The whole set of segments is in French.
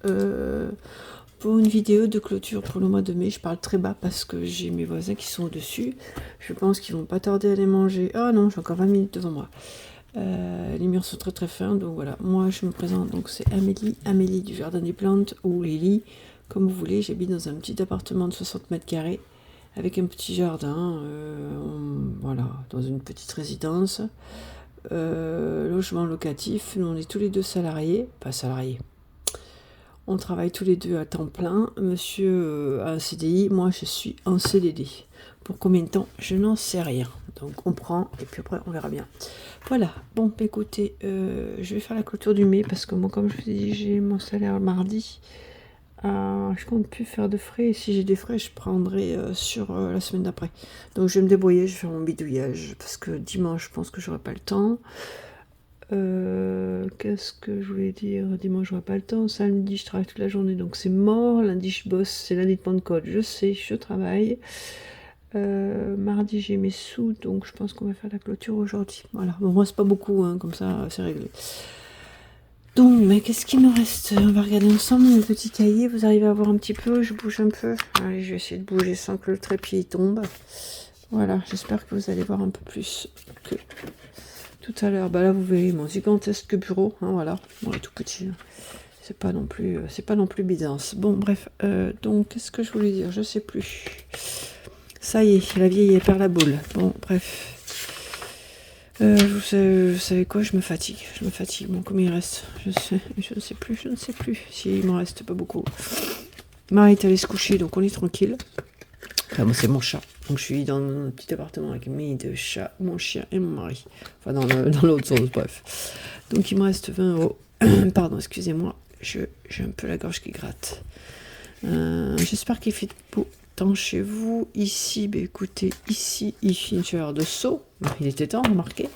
donc pour une vidéo de clôture pour le mois de mai. Je parle très bas parce que j'ai mes voisins qui sont au-dessus. Je pense qu'ils vont pas tarder à aller manger. Ah non, j'ai encore 20 minutes devant moi. Les murs sont très très fins, donc voilà. Moi je me présente, donc c'est Amélie du Jardin des Plantes, ou Lily, comme vous voulez. J'habite dans un petit appartement de 60 mètres carrés avec un petit jardin, voilà, dans une petite résidence. Logement locatif, nous on est tous les deux salariés, pas salariés. On travaille tous les deux à temps plein. Monsieur a un CDI, moi je suis en CDD. Pour combien de temps? Je n'en sais rien. Donc on prend et puis après on verra bien. Voilà, bon écoutez, je vais faire la clôture du mai parce que moi comme je vous ai dit, j'ai mon salaire mardi. Je compte plus faire de frais, et si j'ai des frais je prendrai sur la semaine d'après. Donc je vais me débrouiller, je vais faire mon bidouillage parce que dimanche je pense que j'aurai pas le temps. Qu'est-ce que je voulais dire? Dimanche j'aurai pas le temps, samedi je travaille toute la journée donc c'est mort, lundi je bosse, c'est lundi de Pentecôte, je sais, je travaille. Mardi j'ai mes sous, donc je pense qu'on va faire la clôture aujourd'hui. Voilà, bon moi c'est pas beaucoup, hein, comme ça c'est réglé. Donc, mais qu'est-ce qu'il me reste? On va regarder ensemble le petit cahier. Vous arrivez à voir un petit peu? Je bouge un peu. Allez, je vais essayer de bouger sans que le trépied tombe. Voilà, j'espère que vous allez voir un peu plus que tout à l'heure. Bah là, vous verrez mon gigantesque bureau. Hein, voilà, bon, il est tout petit. C'est pas non plus bidance. Bon, bref. Donc, qu'est-ce que je voulais dire? Je sais plus. Ça y est, la vieille elle perd la boule. Bon, bref. Vous savez quoi, je me fatigue. Bon, combien il reste? Je ne sais plus. S'il m'en reste pas beaucoup. Marie est allée se coucher, donc on est tranquille. Enfin, moi, c'est mon chat. Donc, je suis dans un petit appartement avec mes deux chats, mon chien et mon mari. Enfin, dans l'autre sens, bref. Donc, il me reste 20 euros. Pardon, excusez-moi. J'ai un peu la gorge qui gratte. J'espère qu'il fait beau temps chez vous. Ici, bah, écoutez, ici, il fait une chaleur de seau. Il était temps, remarquez.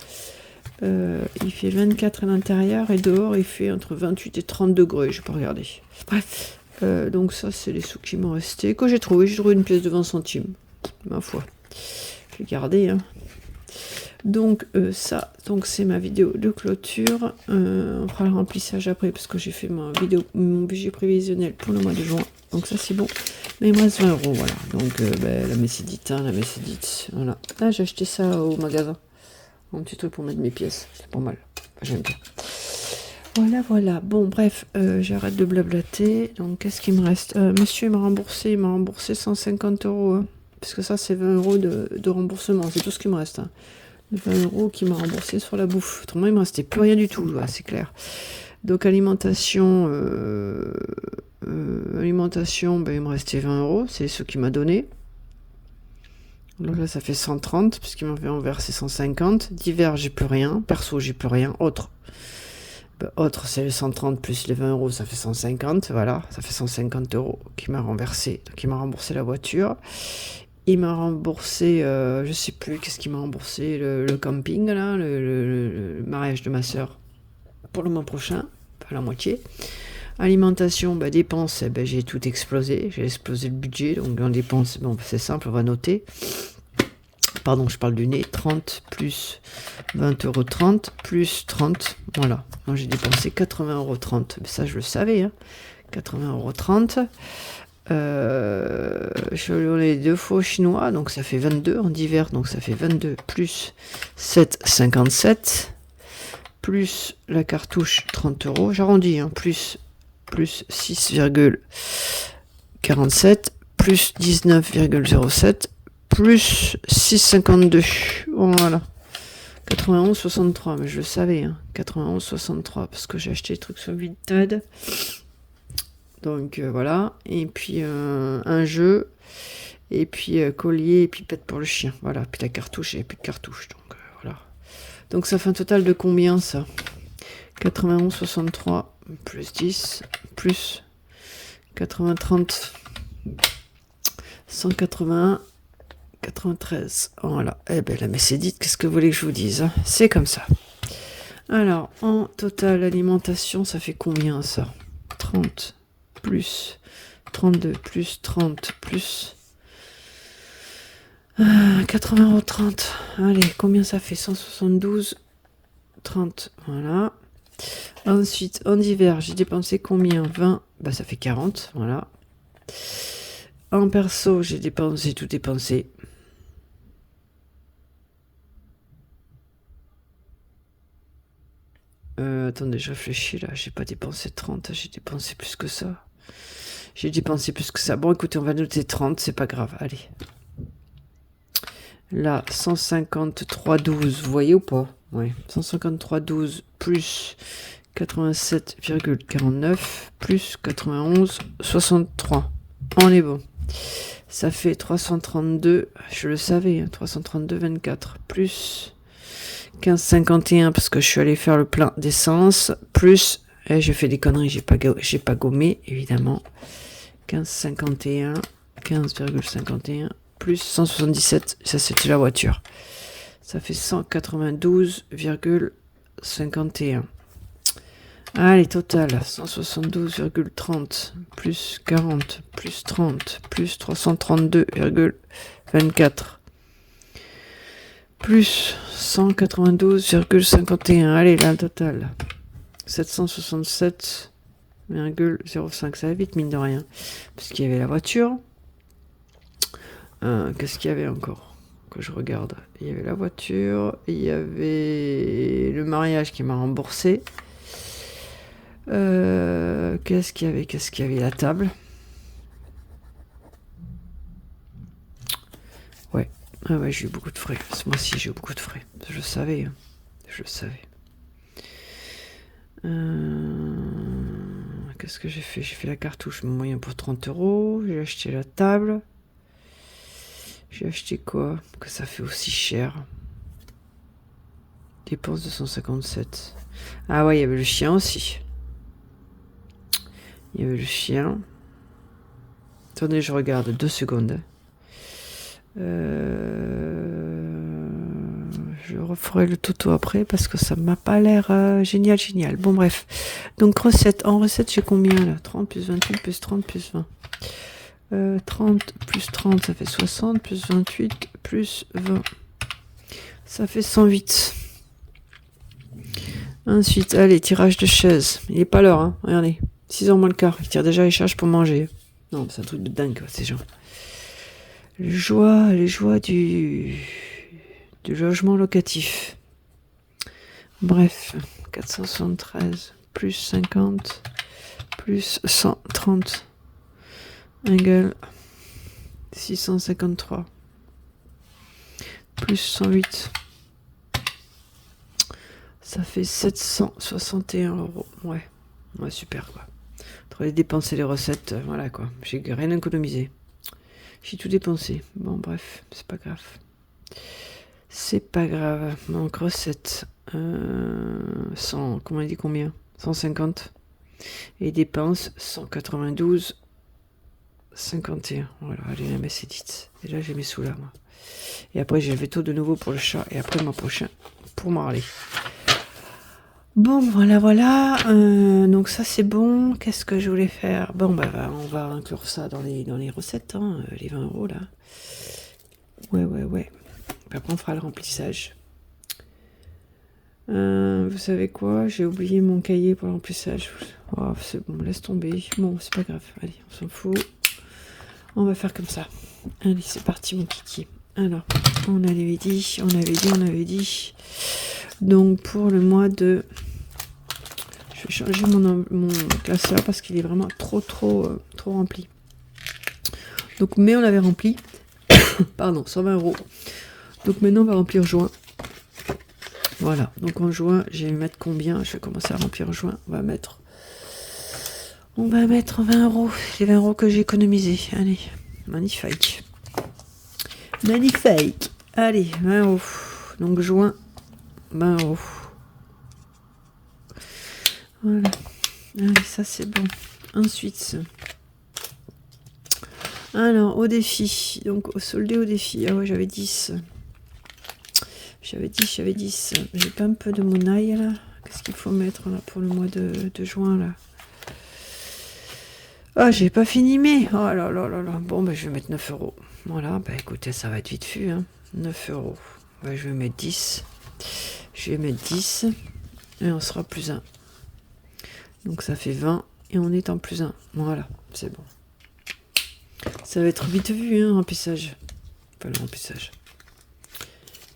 Il fait 24 à l'intérieur et dehors, il fait entre 28 et 30 degrés. Je vais pas regarder. Bref. Donc ça, c'est les sous qui m'ont resté. Que j'ai trouvé une pièce de 20 centimes. Ma foi. Je vais garder, hein. Donc ça, donc c'est ma vidéo de clôture. On fera le remplissage après parce que j'ai fait mon budget prévisionnel pour le mois de juin. Donc ça c'est bon. Mais il me reste 20 euros, voilà. Donc la messédite, voilà. Ah, j'ai acheté ça au magasin. Un petit truc pour mettre mes pièces. C'est pas mal. Enfin, j'aime bien. Voilà. Bon, bref, j'arrête de blablater. Donc qu'est-ce qu'il me reste? Monsieur il m'a remboursé 150 euros. Hein, parce que ça c'est 20 euros de remboursement. C'est tout ce qui me reste. Hein. 20 euros qui m'a remboursé sur la bouffe. Autrement, il ne me restait plus rien du tout, ouais, c'est clair. Donc, alimentation, il me restait 20 euros. C'est ce qu'il m'a donné. Donc là, ça fait 130, puisqu'il m'avait versé 150. Divers, j'ai plus rien. Perso, j'ai plus rien. Autre. Autre, c'est les 130 plus les 20 euros, ça fait 150. Voilà, ça fait 150 euros qu'il m'a renversé. Donc, il m'a remboursé la voiture. Il m'a remboursé, je sais plus, qu'est-ce qu'il m'a remboursé, le camping, là, le mariage de ma sœur pour le mois prochain, pas la moitié. Alimentation, dépenses, j'ai tout explosé, j'ai explosé le budget, donc en dépenses, bon, c'est simple, on va noter. Pardon, je parle du nez, 30 plus 20 euros 30 plus 30, voilà. Moi j'ai dépensé 80 euros 30, mais ça je le savais, hein, 80 euros 30. On est 2 fois au chinois, donc ça fait 22 en divers, donc ça fait 22 plus 7, 57, plus la cartouche 30 euros, j'arrondis, hein, plus 6,47, plus 19,07, plus 6,52, voilà. 91,63, mais je le savais, hein, 91,63, parce que j'ai acheté des trucs sur Vinted. Donc voilà, et puis un jeu, et puis collier, et puis pète pour le chien. Voilà, puis la cartouche, et puis de cartouche. Donc voilà. Donc ça fait un total de combien ça? 91,63 plus 10 plus 80, 30, 181, 93. Voilà. Eh ben la messédite, qu'est-ce que vous voulez que je vous dise, hein? C'est comme ça. Alors, en total, alimentation, ça fait combien ça? 30 plus 32 plus 30 plus 80 euros 30. Allez, combien ça fait? 172 30, voilà. Ensuite, en hiver, j'ai dépensé combien? 20 bah ça fait 40, voilà. En perso, j'ai dépensé, tout dépensé. Attendez, je réfléchis là, j'ai pas dépensé 30, j'ai dépensé plus que ça. J'ai dépensé plus que ça. Bon, écoutez, on va noter 30, c'est pas grave, allez. Là, 153,12, vous voyez ou pas? Ouais, 153,12 plus 87,49 plus 91,63. On est bon. Ça fait 332, je le savais, 332,24 plus 15,51 parce que je suis allé faire le plein d'essence, plus, j'ai fait des conneries, j'ai pas gommé, évidemment, 15,51, 15,51, plus 177, ça c'était la voiture. Ça fait 192,51. Allez, total, 172,30, plus 40, plus 30, plus 332,24. Plus 192,51. Allez, là, le total. 767,05. Ça va vite, mine de rien. Parce qu'il y avait la voiture. Qu'est-ce qu'il y avait encore que je regarde? Il y avait la voiture. Il y avait le mariage qui m'a remboursé. Qu'est-ce qu'il y avait? La table. Ouais. Ah ouais, j'ai eu beaucoup de frais. Ce mois-ci, j'ai eu beaucoup de frais. Je le savais. Je le savais. Qu'est-ce que j'ai fait? J'ai fait la cartouche moyen pour 30 €. J'ai acheté la table. J'ai acheté quoi? Que ça fait aussi cher. Dépense de 157. Ah ouais, il y avait le chien aussi. Il y avait le chien. Attendez, je regarde 2 secondes. Je referai le toto après parce que ça m'a pas l'air génial. Bon bref. Donc recette. En recette, j'ai combien là? 30 plus 28 plus 30 plus 20. 30 plus 30, ça fait 60, plus 28 plus 20. Ça fait 108. Ensuite, allez, tirage de chaise. Il est pas l'heure, hein. Regardez. 6h moins le quart. Il tire déjà les charges pour manger. Non, c'est un truc de dingue, quoi, ces gens. Les joies du logement locatif. Bref, 473 plus 50 plus 130 égale 653 plus 108. Ça fait 761 €. Ouais, super quoi. Entre les dépenses et les recettes, voilà quoi. J'ai rien économisé. J'ai tout dépensé. Bon, bref, c'est pas grave. C'est pas grave. Donc, recette. 100, comment on dit combien? 150. Et dépenses, 192,51. Voilà, allez, la messe est dite. Et là, j'ai mes sous là, moi. Et après, j'ai le veto de nouveau pour le chat. Et après, mois prochain, pour Marley. Bon, voilà. Donc ça, c'est bon. Qu'est-ce que je voulais faire? Bon, bah, on va inclure ça dans les recettes, hein, les 20 € là. Ouais. Après, on fera le remplissage. Vous savez quoi? J'ai oublié mon cahier pour le remplissage. Oh, c'est bon, laisse tomber. Bon, c'est pas grave. Allez, on s'en fout. On va faire comme ça. Allez, c'est parti, mon kiki. Alors, on avait dit. Donc, pour le mois de... Je vais changer mon classeur parce qu'il est vraiment trop rempli. Donc, mais on avait rempli. Pardon, 120 €. Donc, maintenant, on va remplir juin. Voilà. Donc, en juin, je vais mettre combien? Je vais commencer à remplir en juin. On va mettre 20 €. Les 20 € que j'ai économisés. Allez, magnifique. Allez, 20 €. Donc, juin, 20 €. Voilà. Allez, ça c'est bon. Ensuite, alors au défi, donc au soldé au défi. Ah ouais, j'avais 10. J'avais 10. J'ai pas un peu de monnaie là. Qu'est-ce qu'il faut mettre là pour le mois de juin là? Ah, j'ai pas fini mais. Oh là là. Bon, ben je vais mettre 9 €. Voilà, bah écoutez, ça va être vite vu. Hein. 9 €. Ouais, je vais mettre 10. Et on sera plus 1. Donc ça fait 20. et on est en plus 1. Voilà, c'est bon. Ça va être vite vu, hein, remplissage. Pas le remplissage.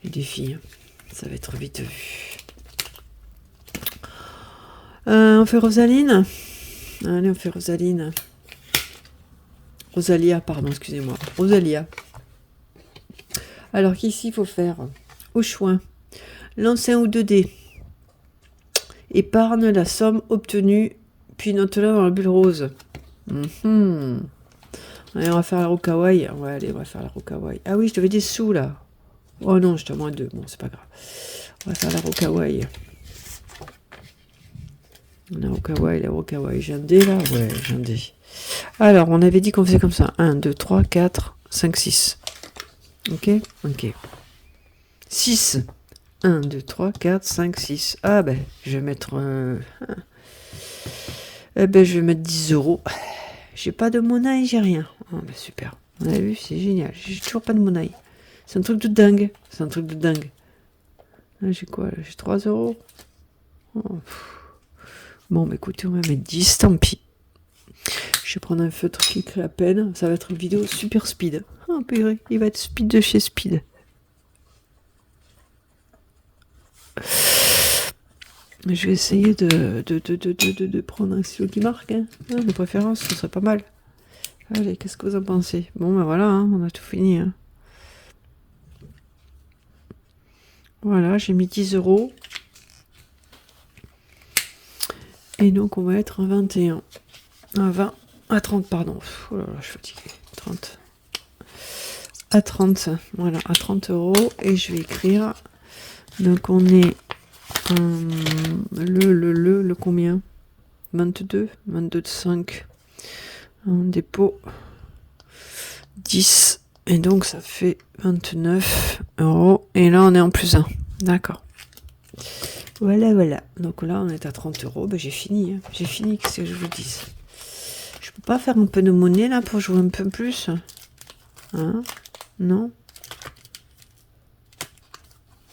Les défis, hein. Ça va être vite vu. On fait Rosaline. Allez, on fait Rosaline. Rosalia, pardon, excusez-moi. Rosalia. Alors qu'ici, il faut faire au choix. Lance 1 ou 2 dés. Épargne la somme obtenue, puis note-la dans la bulle rose. Allez, on va faire la Rokawaii. Ouais, allez, on va faire la Rokawaii. Ah oui, je devais des sous, là. Oh non, j'étais à moins 2. Bon, c'est pas grave. On va faire la Rokawaii. La Rokawaii. J'ai un dé, là? Ouais, j'ai un dé. Alors, on avait dit qu'on faisait comme ça. 1, 2, 3, 4, 5, 6. Ok? Ok. 6. 1, 2, 3, 4, 5, 6. Ah ben, je vais mettre... je vais mettre 10 €. J'ai pas de monnaie, j'ai rien. Ah ben super. On a vu, c'est génial. J'ai toujours pas de monnaie. C'est un truc de dingue. Là, j'ai quoi? J'ai 3 €. Oh, bon, bah écoutez, on va mettre 10, tant pis. Je vais prendre un feutre qui écrit à peine. Ça va être une vidéo super speed. Oh purée, il va être speed de chez Speed. Je vais essayer de prendre un stylo qui marque. Hein. De préférence, ce serait pas mal. Allez, qu'est-ce que vous en pensez? Bon, ben voilà, hein, on a tout fini. Hein. Voilà, j'ai mis 10 €. Et donc, on va être à 21. À 20. À 30, pardon. Oh là là, je suis fatiguée. 30. À 30. Voilà, à 30 €. Et je vais écrire. Donc, on est... le combien? 22 de 5 en dépôt 10 et donc ça fait 29 €. Et là on est en plus 1. D'accord. Voilà. Donc là on est à 30 €. Ben, j'ai fini. J'ai fini, qu'est-ce que je vous dis? Je peux pas faire un peu de monnaie là pour jouer un peu plus? Hein? Non?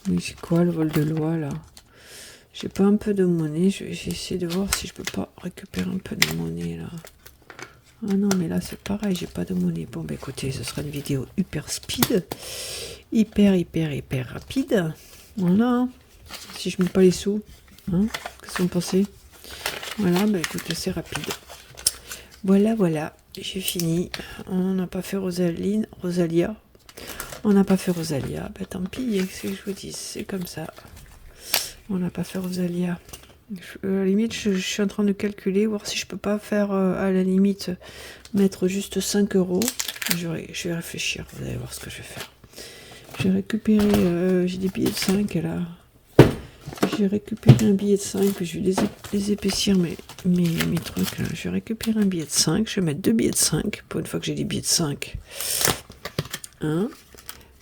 Mais c'est quoi le vol de loi là? J'ai pas un peu de monnaie, j'ai essayé de voir si je peux pas récupérer un peu de monnaie là. Ah non, mais là c'est pareil, j'ai pas de monnaie. Bon, bah écoutez, ce sera une vidéo hyper speed, hyper rapide. Voilà, si je mets pas les sous, hein, qu'est-ce que vous pensez? Voilà, bah écoutez, c'est rapide. Voilà, j'ai fini. On n'a pas fait Rosalia. On n'a pas fait Rosalia, bah tant pis, qu'est-ce que je vous dis, c'est comme ça. On n'a pas fait Rosalia. À la limite, je suis en train de calculer, voir si je peux pas faire, à la limite, mettre juste 5 €. Je vais réfléchir, vous allez voir ce que je vais faire. Je vais récupérer, j'ai des billets de 5 là. J'ai récupéré un billet de 5, je vais les épaissir mes trucs là. Je vais récupérer un billet de 5, je vais mettre 2 billets de 5, pour une fois que j'ai des billets de 5.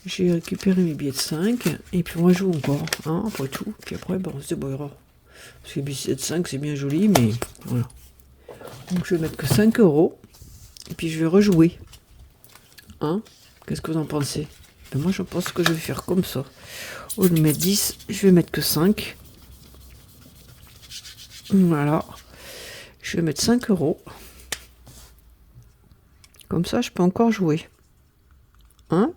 Je vais récupérer mes billets de 5, et puis on va jouer encore, hein, après tout. Puis après, on se débrouillera. Parce que les billets de 5, c'est bien joli, mais voilà. Donc je vais mettre que 5 €, et puis je vais rejouer. Hein? Qu'est-ce que vous en pensez? Ben moi, je pense que je vais faire comme ça. Au lieu de mettre 10, je vais mettre que 5. Voilà. Je vais mettre 5 €. Comme ça, je peux encore jouer. Hein?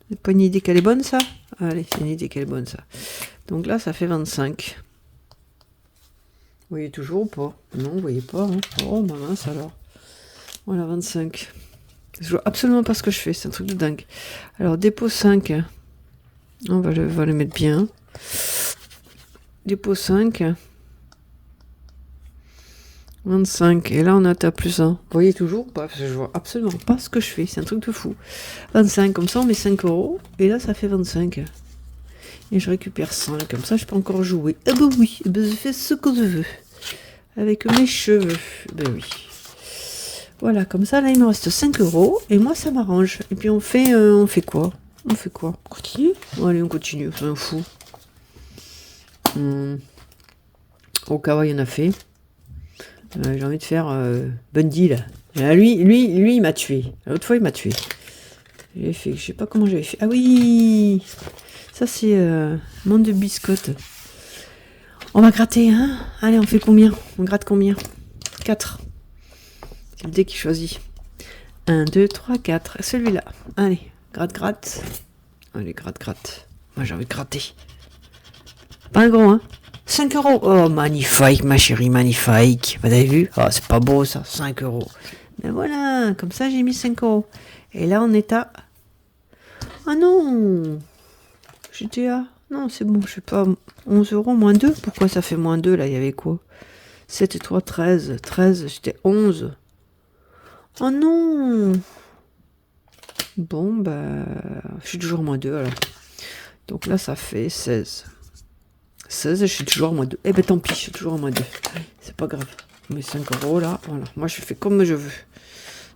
C'est pas une idée qu'elle est bonne, ça? Allez, c'est une idée qu'elle est bonne, ça. Donc là, ça fait 25. Vous voyez toujours ou pas? Non, vous voyez pas. Hein? Oh, ma mince alors. Voilà, 25. Je vois absolument pas ce que je fais, c'est un truc de dingue. Alors, dépôt 5. On va le mettre bien. Dépôt 5. 25. Et là, on est à plus 1. Vous voyez toujours pas? Parce que je vois absolument pas ce que je fais. C'est un truc de fou. 25. Comme ça, on met 5 €. Et là, ça fait 25. Et je récupère 5. Comme ça, je peux encore jouer. Ah bah oui. Bah, je fais ce que je veux. Avec mes cheveux. Ben oui. Voilà. Comme ça, là, il me reste 5 €. Et moi, ça m'arrange. Et puis, on fait quoi? On fait quoi? On continue? Allez, on continue. C'est un fou. Okawa, il en a fait. J'ai envie de faire Bundy là. Lui, il m'a tué. L'autre fois, il m'a tué. J'ai fait, je sais pas comment j'avais fait. Ah oui, ça c'est monde de biscottes. On va gratter, hein? Allez, on fait combien? On gratte combien? 4. C'est le dé qui choisit. 1, 2, 3, 4. Celui-là. Allez, gratte. Allez, gratte. Moi, j'ai envie de gratter. Pas un gros, hein. 5 euros. Oh, magnifique, ma chérie, magnifique. Vous avez vu? Oh, c'est pas beau, ça. 5 euros. Mais voilà, comme ça, j'ai mis 5 euros. Et là, on est à... Ah non! J'étais à... Non, c'est bon, je sais pas. 11 euros moins 2. Pourquoi ça fait moins 2, là? Il y avait quoi? 7 et 3, 13. 13, j'étais 11. Oh non! Bon, bah... Je suis toujours moins 2, alors. Donc là, ça fait 16. 16, je suis toujours à moins 2. Eh ben tant pis, je suis toujours à moins 2. C'est pas grave. Mes 5 euros là, voilà. Moi je fais comme je veux.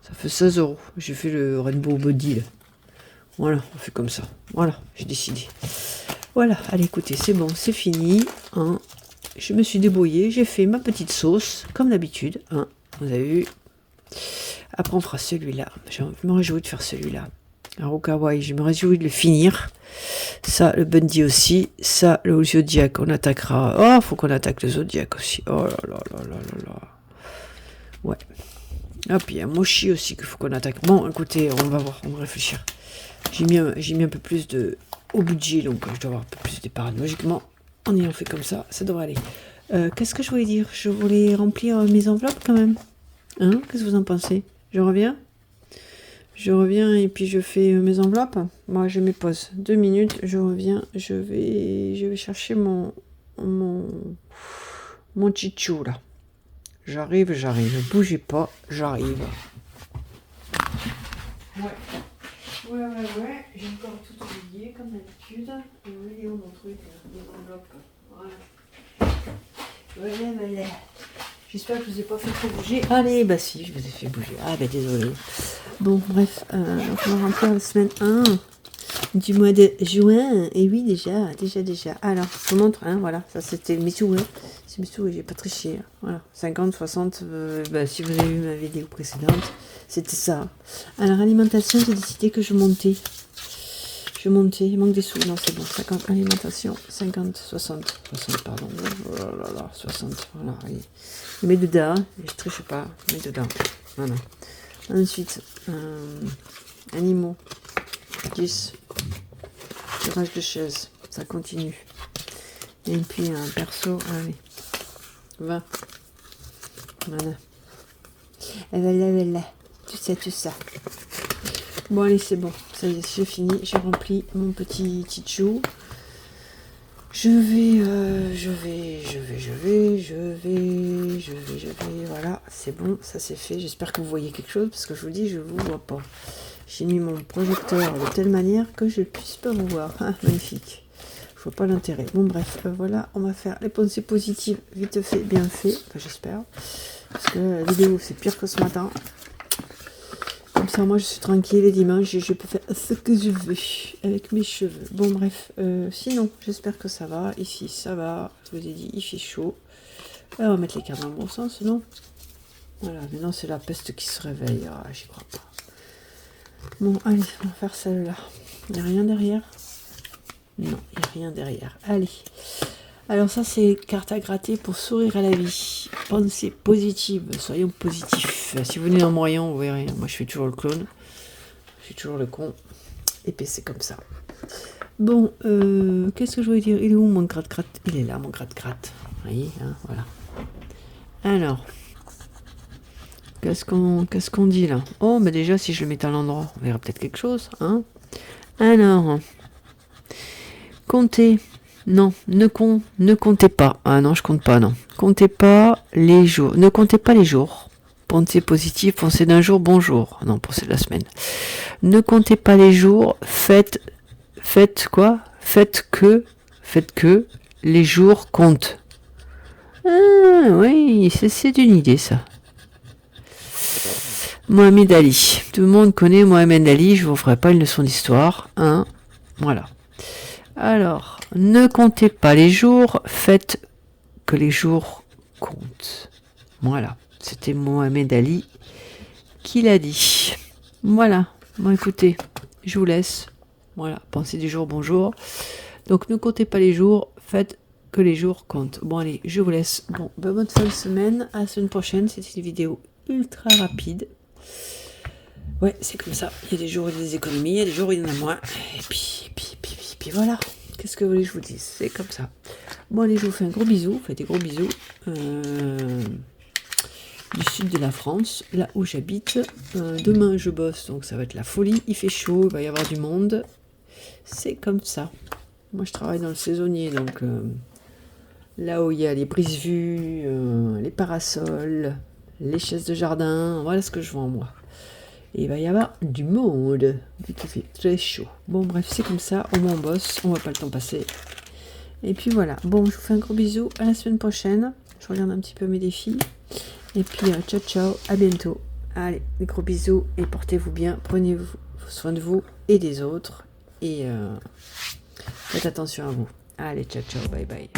Ça fait 16 euros. J'ai fait le Rainbow Body là. Voilà, on fait comme ça. Voilà, j'ai décidé. Voilà, allez écoutez, c'est bon, c'est fini. Hein. Je me suis débrouillée, j'ai fait ma petite sauce, comme d'habitude. Hein. Vous avez vu. Après on fera celui-là. Je me réjouis de faire celui-là. Alors au kawaii, je me réjouis de le finir. Ça, le Bundy aussi. Ça, le Zodiac, on attaquera. Oh, faut qu'on attaque le Zodiac aussi. Oh là là là là là là. Ouais. Hop, il y a Moshi aussi qu'il faut qu'on attaque. Bon, écoutez, on va voir, on va réfléchir. J'ai mis un peu plus de au budget, donc je dois avoir un peu plus d'épargne. Logiquement, en ayant fait comme ça, ça devrait aller. Qu'est-ce que je voulais dire? Je voulais remplir mes enveloppes quand même. Hein? Qu'est-ce que vous en pensez? Je reviens et puis je fais mes enveloppes. Moi, je me pose 2 minutes, je reviens, je vais chercher mon chichou là. J'arrive, ne bougez pas, j'arrive. Ouais, j'ai encore tout oublié comme d'habitude. Et où mon truc, mes enveloppes. Voilà. J'espère que je vous ai pas fait trop bouger. Allez, bah si, je vous ai fait bouger. Ah bah désolé. Bon, bref, donc on va remplir la semaine 1 du mois de juin. Et oui, déjà. Alors, je vous montre, hein, voilà, ça c'était mes sous, hein. C'est mes sous et j'ai pas triché. Hein. Voilà, 50, 60, bah, si vous avez vu ma vidéo précédente, c'était ça. Alors, alimentation, j'ai décidé que je montais. Il manque des sous. Non, c'est bon. 50, alimentation, 50, 60, pardon. Oh là là, 60, voilà. Je mets dedans, je triche pas, je mets dedans. Voilà. Ensuite, animaux, 10, tirage de chaise, ça continue. Et puis un perso, allez, 20. Voilà. Et voilà, tout ça. Bon, allez, c'est bon, ça y est, j'ai fini, j'ai rempli mon petit chou. Je vais, voilà, c'est bon, ça c'est fait. J'espère que vous voyez quelque chose, parce que je vous dis, je vous vois pas. J'ai mis mon projecteur de telle manière que je ne puisse pas vous voir. Ah, magnifique. Je vois pas l'intérêt. Bon, bref, voilà, on va faire les pensées positives, vite fait, bien fait, enfin, j'espère. Parce que la vidéo, c'est pire que ce matin. Comme ça, moi, je suis tranquille les dimanches et je peux faire ce que je veux avec mes cheveux. Bon, bref, sinon, j'espère que ça va. Ici, ça va. Je vous ai dit, il fait chaud. Alors, on va mettre les cartes dans le bon sens, non? Voilà, maintenant, c'est la peste qui se réveille. Ah, j'y crois pas. Bon, allez, on va faire celle-là. Il n'y a rien derrière? Non, il n'y a rien derrière. Allez. Alors ça, c'est carte à gratter pour sourire à la vie. Pensée positive, soyons positifs. Si vous venez en moyen, vous verrez. Moi, je fais toujours le clown. Je suis toujours le con. Et puis, c'est comme ça. Bon, qu'est-ce que je voulais dire? Il est où mon gratte-gratte? Il est là, mon gratte-gratte. Vous voyez, hein, voilà. Alors, qu'est-ce qu'on dit là? Oh, mais déjà, si je le mets à l'endroit, on verra peut-être quelque chose. Hein. Alors, comptez. Non, ne comptez pas. Ah non, je compte pas, non. Comptez pas les jours. Ne comptez pas les jours. Pensez positif, pensez d'un jour, bonjour. Non, pensez de la semaine. Ne comptez pas les jours. Faites quoi? Faites que les jours comptent. Ah oui, c'est une idée ça. Mohamed Ali. Tout le monde connaît Mohamed Ali. Je vous ferai pas une leçon d'histoire. Hein, voilà. Alors, ne comptez pas les jours, faites que les jours comptent. Voilà, c'était Mohamed Ali qui l'a dit. Voilà, bon écoutez, je vous laisse. Voilà, pensez du jour, bonjour. Donc ne comptez pas les jours, faites que les jours comptent. Bon allez, je vous laisse. Bon, bonne fin de semaine, à la semaine prochaine. C'était une vidéo ultra rapide. Ouais, c'est comme ça. Il y a des jours où il y a des économies, il y a des jours où il y en a moins. Et puis voilà. Qu'est-ce que vous voulez que je vous dise? C'est comme ça. Bon allez, je vous fais un gros bisou. Faites des gros bisous. Du sud de la France, là où j'habite. Demain, je bosse, donc ça va être la folie. Il fait chaud, il va y avoir du monde. C'est comme ça. Moi, je travaille dans le saisonnier, donc là où il y a les brises-vues, les parasols, les chaises de jardin, voilà ce que je vends moi. Et il va y avoir du monde, vu qu'il fait très chaud. Bon, bref, c'est comme ça, au moins on bosse, on voit pas le temps passer. Et puis voilà, bon, je vous fais un gros bisou, à la semaine prochaine. Je regarde un petit peu mes défis. Et puis, ciao, ciao, à bientôt. Allez, des gros bisous et portez-vous bien, prenez soin de vous et des autres. Et faites attention à vous. Allez, ciao, ciao, bye bye.